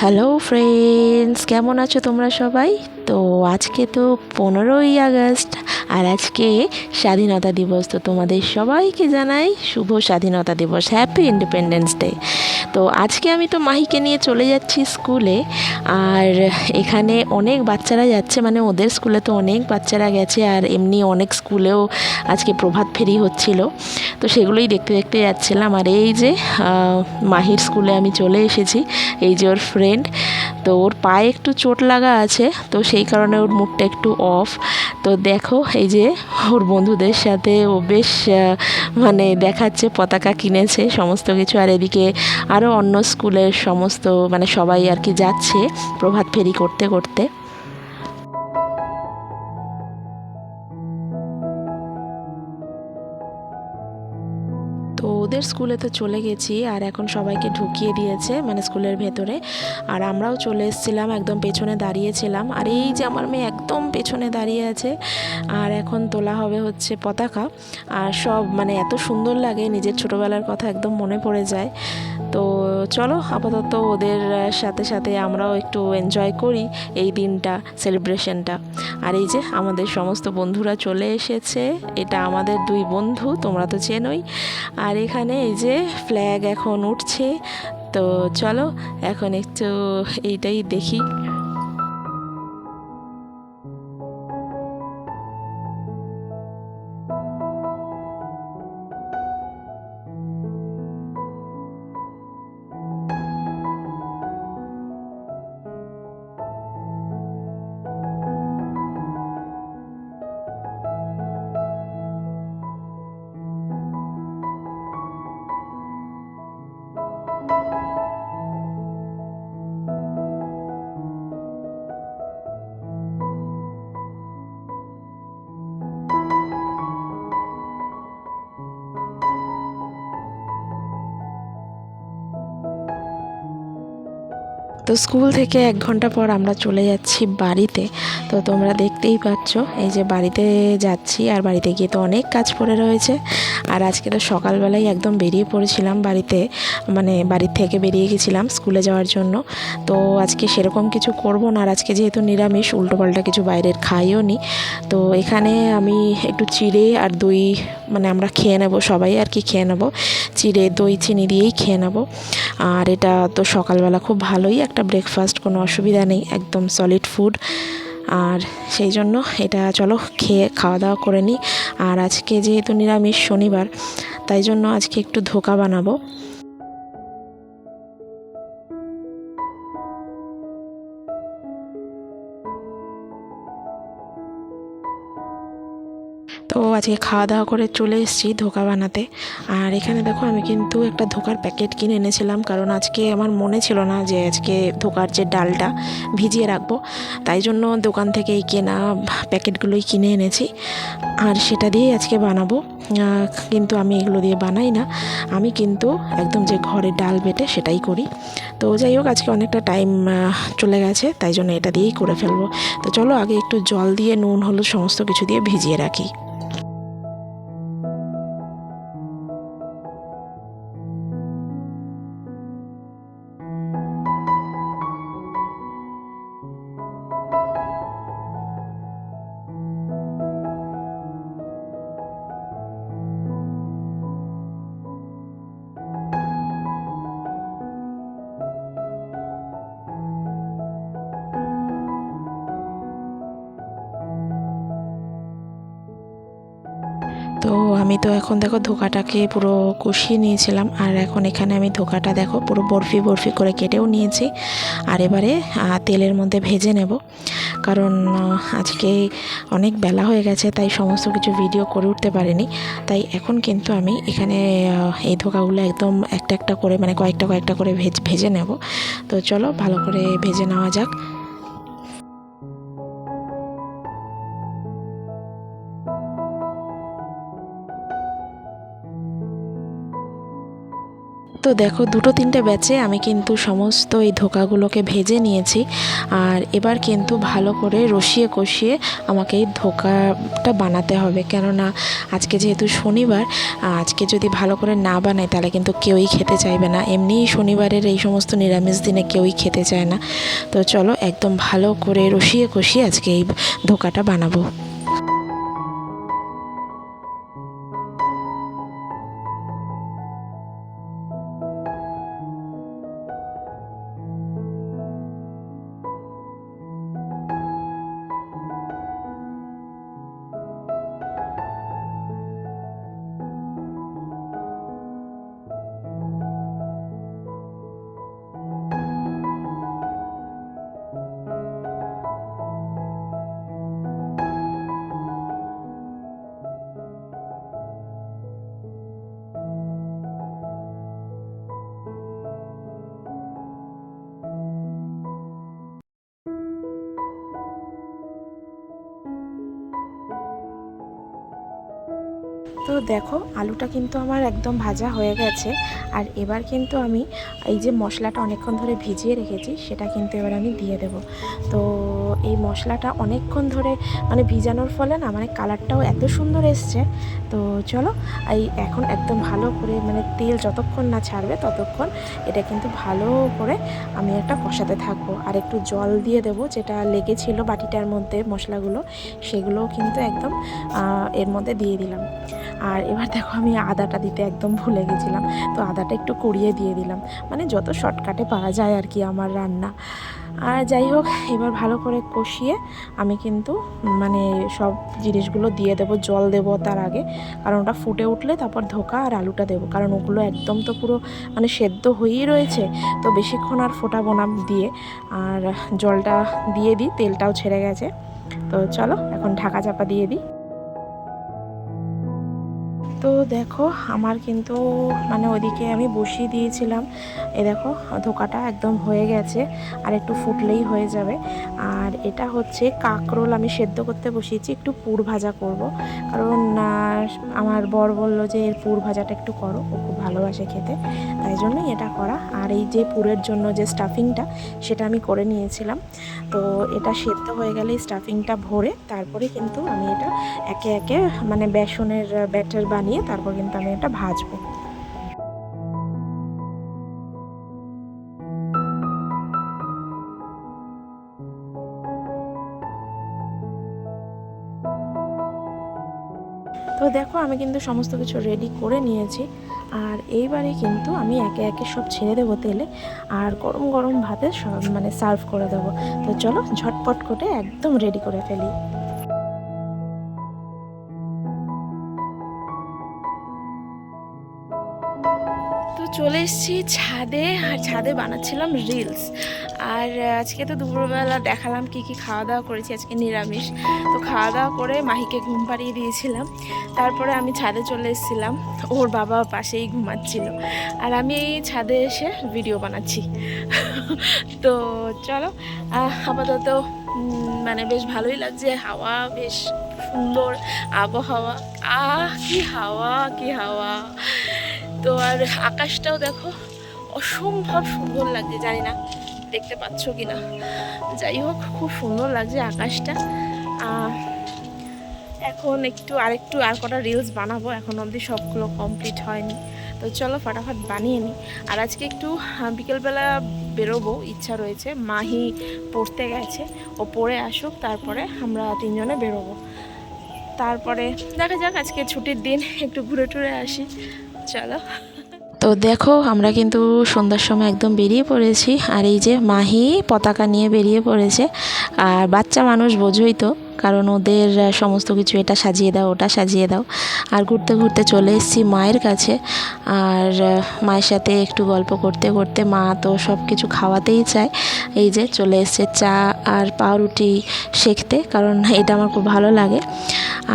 Hello friends, কেমন আছো তোমরা সবাই? তো আজকে তো 15ই আগস্ট, আর আজকে স্বাধীনতা দিবস। তো তোমাদের সবাইকে জানাই শুভ স্বাধীনতা দিবস, হ্যাপি ইন্ডিপেন্ডেন্স ডে। তো আজকে আমি তো মাহিকে নিয়ে চলে যাচ্ছি স্কুলে। আর এখানে অনেক বাচ্চারা যাচ্ছে, মানে ওদের স্কুলে তো অনেক বাচ্চারা গেছে, আর এমনি অনেক স্কুলেও আজকে প্রভাত ফেরি হচ্ছিল। তো সেগুলোই দেখতে দেখতে যাচ্ছিলাম। আর এই যে মাহির স্কুলে আমি চলে এসেছি। এই যে ওর ফ্রেন্ড, তো ওর পায়ে একটু চোট লাগা আছে, তো সেই কারণে ওর মুডটা একটু অফ। তো দেখো এই যে ওর বন্ধুদের সাথে ও বেশ মানে দেখাচ্ছে, পতাকা কিনেছে সমস্ত কিছু। আর এদিকে আরও অন্য স্কুলের সমস্ত মানে সবাই আর কি যাচ্ছে প্রভাত ফেরি করতে করতে। তো ওদের স্কুলে তো চলে গেছি, আর এখন সবাইকে ঢুকিয়ে দিয়েছে মানে স্কুলের ভেতরে। আর আমরাও চলে এসেছিলাম, একদম পেছনে দাঁড়িয়েছিলাম। আর এই যে আমার মেয়ে একদম পেছনে দাঁড়িয়ে আছে। আর এখন তোলা হবে হচ্ছে পতাকা। আর সব মানে এত সুন্দর লাগে, নিজের ছোটোবেলার কথা একদম মনে পড়ে যায়। তো চলো আপাতত ওদের সাথে সাথে আমরাও একটু এনজয় করি এই দিনটা, সেলিব্রেশনটা। আর এই যে আমাদের সমস্ত বন্ধুরা চলে এসেছে। এটা আমাদের দুই বন্ধু, তোমরা তো চেনোই। আর এখানে এই যে ফ্ল্যাগ এখন উঠছে। তো চলো এখন একটু এইটাই দেখি। তো স্কুল থেকে 1 ঘন্টা পর আমরা চলে যাচ্ছি বাড়িতে। তো তোমরা দেখতেই পাচ্ছ এই যে বাড়িতে যাচ্ছি। আর বাড়িতে গিয়ে তো অনেক কাজ পড়ে রয়েছে। আর আজকে তো সকালবেলায় একদম বেরিয়ে পড়েছিলাম বাড়িতে, মানে বাড়ির থেকে বেরিয়ে গেছিলাম স্কুলে যাওয়ার জন্য। তো আজকে সেরকম কিছু করব না। আর আজকে যেহেতু নিরামিষ, উল্টোপাল্টা কিছু বাইরের খাইও নি। তো এখানে আমি একটু চিড়ে আর দই, মানে আমরা খেয়ে নেব সবাই আর কি, খেয়ে নেব চিড়ে দই চিনি দিয়েই খেয়ে নেব। আর এটা তো সকালবেলা খুব ভালোই একটা ব্রেকফাস্ট, কোনো অসুবিধা নেই, একদম সলিড ফুড। আর সেই জন্য এটা চলো খেয়ে খাওয়া দাওয়া করে নিই। আর আজকে যেহেতু নিরামিষ শনিবার, তাই জন্য আজকে একটু ধোকা বানাবো। তো আজকে খাওয়া দাওয়া করে চলে এসেছি ধোকা বানাতে। আর এখানে দেখো আমি কিন্তু একটা ধোকার প্যাকেট কিনে এনেছিলাম, কারণ আজকে আমার মনে ছিল না যে আজকে ধোকার যে ডালটা ভিজিয়ে রাখবো। তাই জন্য দোকান থেকে এই কেনা প্যাকেটগুলোই কিনে এনেছি। আর সেটা দিয়েই আজকে বানাবো। কিন্তু আমি এগুলো দিয়ে বানাই না, আমি কিন্তু একদম যে ঘরে ডাল বেটে সেটাই করি। তো যাই হোক, আজকে অনেকটা টাইম চলে গেছে, তাই জন্য এটা দিয়েই করে ফেলবো। তো চলো আগে একটু জল দিয়ে নুন হলুদ সমস্ত কিছু দিয়ে ভিজিয়ে রাখি। তো আমি তো এখন দেখো ধোকাটাকে পুরো কষিয়ে নিয়েছিলাম। আর এখন এখানে আমি ধোকাটা দেখো পুরো বরফি বরফি করে কেটেও নিয়েছি। আর এবারে তেলের মধ্যে ভেজে নেব, কারণ আজকে অনেক বেলা হয়ে গেছে, তাই সমস্ত কিছু ভিডিও করে উঠতে পারিনি। তাই এখন কিন্তু আমি এখানে এই ধোকাগুলো একদম একটা একটা করে, মানে কয়েকটা কয়েকটা করে ভেজে নেব। তো চলো ভালো করে ভেজে নেওয়া যাক। তো তো দেখো 2-3টে ব্যাচে আমি কিন্তু সমস্ত এই ধোকাগুলোকে ভেজে নিয়েছি। আর এবার কিন্তু ভালো করে রসিয়ে কষিয়ে আমাকে এই ধোকাটা বানাতে হবে, কেননা আজকে যেহেতু শনিবার, আজকে যদি ভালো করে না বানাই তাহলে কিন্তু কেউই খেতে চাইবে না। এমনিই শনিবারের এই সমস্ত নিরামিষ দিনে কেউই খেতে চায় না। তো চলো একদম ভালো করে রসিয়ে কষিয়ে আজকে এই ধোকাটা বানাবো। তো দেখো আলুটা কিন্তু আমার একদম ভাজা হয়ে গেছে। আর এবার কিন্তু আমি এই যে মশলাটা অনেকক্ষণ ধরে ভিজিয়ে রেখেছি সেটা কিন্তু এবার আমি দিয়ে দেব। তো এই মশলাটা অনেকক্ষণ ধরে মানে ভিজানোর ফলে না মানে কালারটাও এত সুন্দর এসছে। তো চলো এই এখন একদম ভালো করে মানে তেল যতক্ষণ না ছাড়বে ততক্ষণ এটা কিন্তু ভালো করে আমি একটা কষাতে থাকবো। আর একটু জল দিয়ে দেবো, যেটা লেগেছিল বাটিটার মধ্যে মশলাগুলো সেগুলোও কিন্তু একদম এর মধ্যে দিয়ে দিলাম। আর এবার দেখো আমি আদাটা দিতে একদম ভুলে গেছিলাম, তো আদাটা একটু কুড়িয়ে দিয়ে দিলাম, মানে যত শর্টকাটে পারা যায় আর কি আমার রান্না। আর যাই হোক এবার ভালো করে কষিয়ে আমি কিন্তু মানে সব জিনিসগুলো দিয়ে দেবো, জল দেবো তার আগে, কারণ ওটা ফুটে উঠলে তারপর ধোকা আর আলুটা দেবো, কারণ ওগুলো একদম তো পুরো মানে সেদ্ধ হয়েই রয়েছে, তো বেশিক্ষণ আর ফোটাবো না দিয়ে। আর জলটা দিয়ে দিই, তেলটাও ছেড়ে গেছে। তো চলো এখন ঢাকা চাপা দিয়ে দিই। তো দেখো আমার কিন্তু মানে ওদিকে আমি বসিয়ে দিয়েছিলাম, এ দেখো ধোকাটা একদম হয়ে গেছে, আর একটু ফুটলেই হয়ে যাবে। আর এটা হচ্ছে কাঁকরোল আমি সেদ্ধ করতে বসিয়েছি, একটু পুর ভাজা করব, কারণ আমার বর বলল যে এর পুর ভাজাটা একটু করো, ও খুব ভালোবাসে খেতে, তাই জন্যই এটা করা। আর এই যে পুরের জন্য যে স্টাফিংটা সেটা আমি করে নিয়েছিলাম। তো এটা সেদ্ধ হয়ে গেলে স্টাফিংটা ভরে তারপরে কিন্তু আমি এটা একে একে মানে বেসনের ব্যাটার বানিয়ে তারপর কিন্তু আমি এটা ভাজবো। তো দেখো আমি কিন্তু সমস্ত কিছু রেডি করে নিয়েছি। আর এইবারে কিন্তু আমি একে একে সব ছেড়ে দেবো তেলে, আর গরম গরম ভাতে সব মানে সার্ভ করে দেবো। তো চলো ঝটপট করে একদম রেডি করে ফেলি। তো চলে এসেছি ছাদে, আর ছাদে বানাচ্ছিলাম রিলস। আর আজকে তো দুপুরবেলা দেখালাম কি কি খাওয়া দাওয়া করেছি, আজকে নিরামিষ। তো খাওয়া দাওয়া করে মাহিকে ঘুম পাড়িয়ে দিয়েছিলাম, তারপরে আমি ছাদে চলে এসেছিলাম, ওর বাবা পাশেই ঘুমাচ্ছিল, আর আমি এই ছাদে এসে ভিডিও বানাচ্ছি। তো চলো আপাতত মানে বেশ ভালোই লাগছে, হাওয়া বেশ সুন্দর, আবহাওয়া কি হাওয়া কি হাওয়া। তো আর আকাশটাও দেখো অসম্ভব সুন্দর লাগছে, জানি না দেখতে পাচ্ছ কি না, যাই হোক খুব সুন্দর লাগছে আকাশটা। এখন আর কটা রিলস বানাবো, এখন অবধি সবগুলো কমপ্লিট হয়নি। তো চলো ফটাফট বানিয়ে নিই। আর আজকে একটু বিকেলবেলা বেরোবো ইচ্ছা রয়েছে, মাহি পড়তে গেছে, ও পড়ে আসুক তারপরে আমরা তিনজনে বেরোবো। তারপরে দেখা যাক, আজকে ছুটির দিন একটু ঘুরে টুরে আসি, চলো। তো দেখো আমরা কিন্তু সন্ধ্যার সময় একদম বেরিয়ে পড়েছি, আর এই যে মাহি পতাকা নিয়ে বেরিয়ে পড়েছে। আর বাচ্চা মানুষ বোঝোই তো, কারণ ওদের সমস্ত কিছু এটা সাজিয়ে দাও ওটা সাজিয়ে দাও। আর ঘুরতে ঘুরতে চলে এসেছি মায়ের কাছে, আর মায়ের সাথে একটু গল্প করতে করতে মা তো সব কিছু খাওয়াতেই চায়। এই যে চলে এসছে চা আর পাউরুটি সেঁকতে, কারণ এটা আমার খুব ভালো লাগে।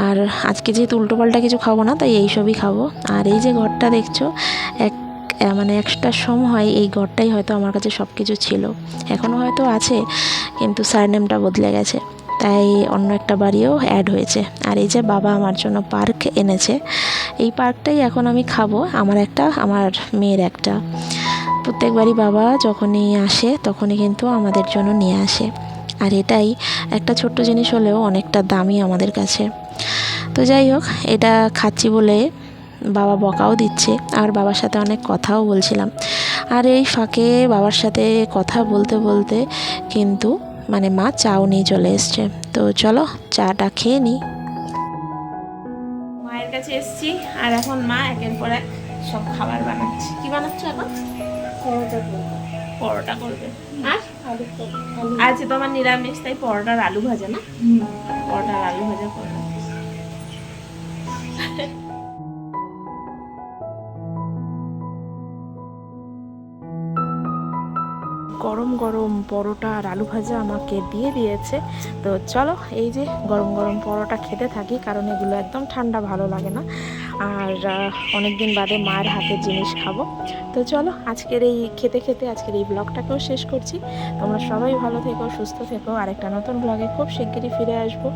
আর আজকে যেহেতু উল্টোপাল্টা কিছু খাবো না, তাই এইসবই খাবো। আর এই যে ঘরটা দেখছো, মানে একটা সময় এই ঘরটাই হয়তো আমার কাছে সব কিছু ছিল, এখনও হয়তো আছে, কিন্তু সারনেমটা বদলে গেছে। তাই অন্য একটা বাড়িও অ্যাড হয়েছে। আর এই যে বাবা আমার জন্য পার্ক এনেছে, এই পার্কটাই এখন আমি খাবো, আমার একটা, আমার মেয়ের একটা। প্রত্যেকবারই বাবা যখনই আসে তখনই কিন্তু আমাদের জন্য নিয়ে আসে। আর এটাই একটা ছোট্ট জিনিস হলেও অনেকটা দামি আমাদের কাছে। তো যাই হোক, এটা খাচ্ছি বলে বাবা বকাও দিচ্ছে, আর বাবার সাথে অনেক কথাও বলছিলাম। আর এই ফাঁকে বাবার সাথে কথা বলতে বলতে কিন্তু মানে মা চাও নিয়ে চলে এসছে। তো চলো চাটা খেয়ে নিই। মায়ের কাছে এসছি, আর এখন মা একের পর এক সব খাবার বানাচ্ছে। কি বানাচ্ছো এখন? পরোটা করবে। আর আজকে তো আমার নিরামিষ, তাই পরোটার আলু ভাজা না? পরোটার আলু ভাজা করবে। গরম গরম পরোটা আর আলু ভাজা আমাকে দিয়ে দিয়েছে। তো চলো এই যে গরম গরম পরোটা খেতে থাকি, কারণ এগুলো একদম ঠান্ডা ভালো লাগে না। আর অনেক দিন বাদে মায়ের হাতের জিনিস খাবো। তো চলো আজকের এই খেতে খেতে আজকের এই ব্লগটাকেও শেষ করছি। তোমরা সবাই ভালো থেকো, সুস্থ থেকো, আর একটা নতুন ব্লগে খুব শিগগিরই ফিরে আসবো।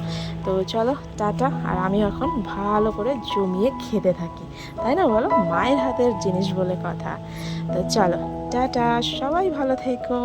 তো চলো টাটা। আর আমি এখন ভালো করে জমিয়ে খেতে থাকি, তাই না বলো? মায়ের হাতের জিনিস বলে কথা। তো চলো টাটা, সবাই ভালো থেকো।